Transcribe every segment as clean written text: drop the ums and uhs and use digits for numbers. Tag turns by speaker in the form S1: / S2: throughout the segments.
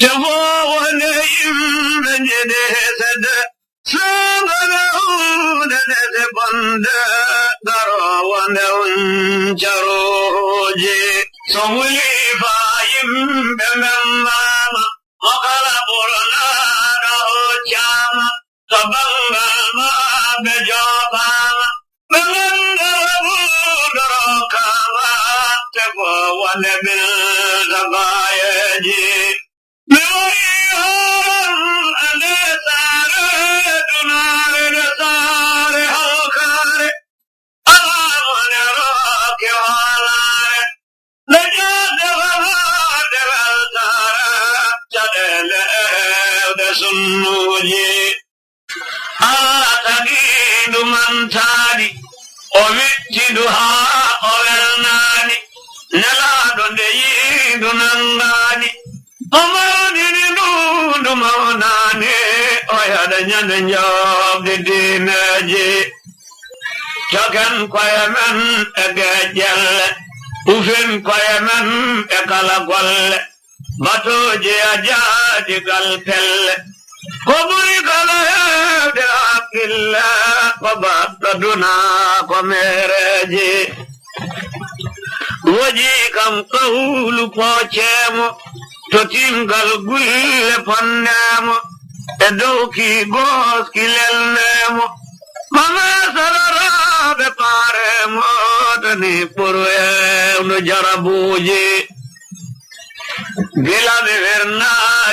S1: جفاون من جديد سامرون بند دروان جروجي سولي فايم بمما مقال برنا روجام تبنغما بجوبام بمن دروكما تفاون بالزبايجي Jogan Quayaman a gajal, Ufin Quayaman a calagwal, Bato Jaja de Galpel, Koburi Gala de Akilla, Kobata Duna, Comereji, Woji Kam Kaulu Pochemo, Totingal Gulle Panamo, Edoki Gos Kilelnemo. Mama sarara be pare modni purwe unu jarabuji gila be verna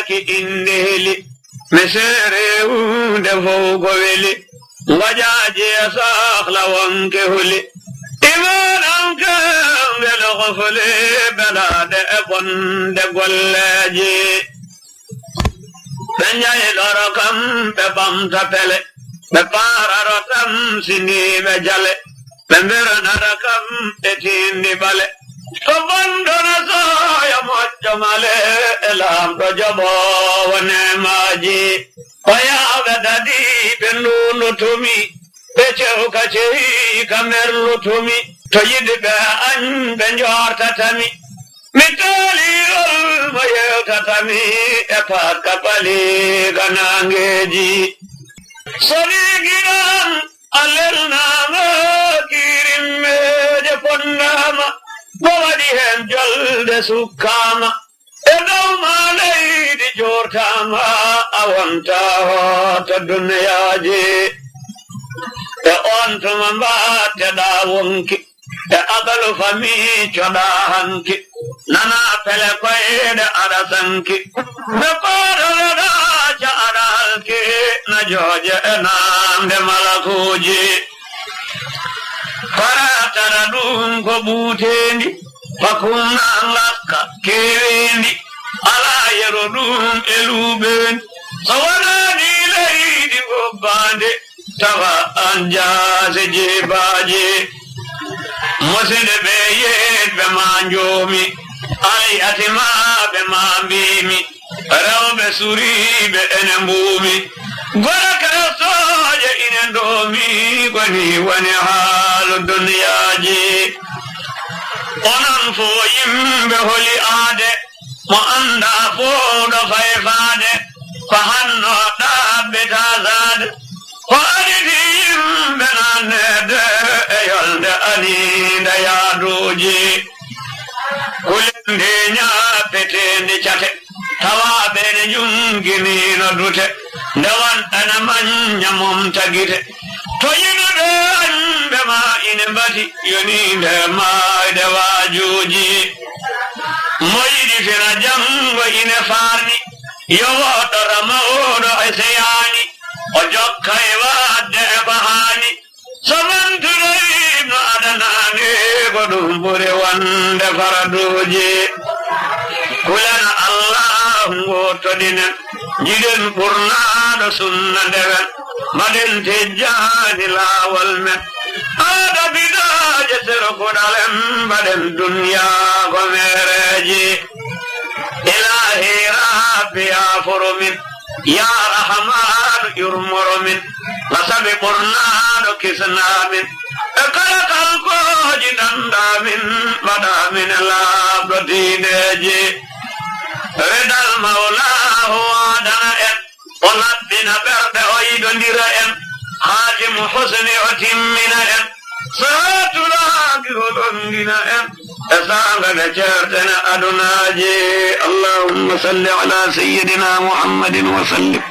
S1: ki indeli mesere unde fogo weli wajaje sakhla wanke huli iman anka bel ghafle balade bonde gollaji benjay lorakam be bam tapele Bepara rotam sini bejale, bembera narakam etini bale. Kobandona saya mojamale elam kojabo wane maji. Kaya gadadi benunu tumi, beche ukachi kamerlu tumi. Toyid be an benjor tatami, mitali ol maye tatami epat kapali ganangeji. Sorigiran alernama kirim de ponnama bawadi hem jalde sukama edaw malay di jortama awanta ta dunyaji e on to mamba te dawonki e adalu fami chodahanki nana pele koyde arasanki me parada jaralki na joje enam de malakuji paratara dum ko butendi pakuna lakka kewendi ala yero dum eluben sawana ni leydi gobbande tawa anjase jebaje mosede be yed be manjomi ay atima be mambimi rawbe suri be enembumi goraka soje inendomi goni wani halu dunyaji onan fo yimbe holi ade mo anda fo do fayfade ko hanno dabbe tazade ko adi yimbe nanede e yolde ani dayaduji kulende nya petende chate tawa bene jungini no dute ndawan ana manya mom tagite to yino de ambe ma ine mbati yoni de ma de wajuji moyidi fina jango ine farni yo wodo ramawdo eseyani o jokka e wadde bahani samanturi no adanani godum bure wande faraduji kulana Allah ngoto dinen jiden burna sunna dewen maden tejani lawal men ada bidaje sero kodalem maden dunya ko mereji ilahi rabbi afurumin ya rahman yurmurumin masabi burna kisnamin kala kalko jinandamin badamin la badineji رضا المولى وعدنا ونبنا برد ويدندر حاجم حسن وتمنا صلاة لاقه دندنا أسعد نجاتنا أدناجي اللهم صل على سيدنا محمد وسلم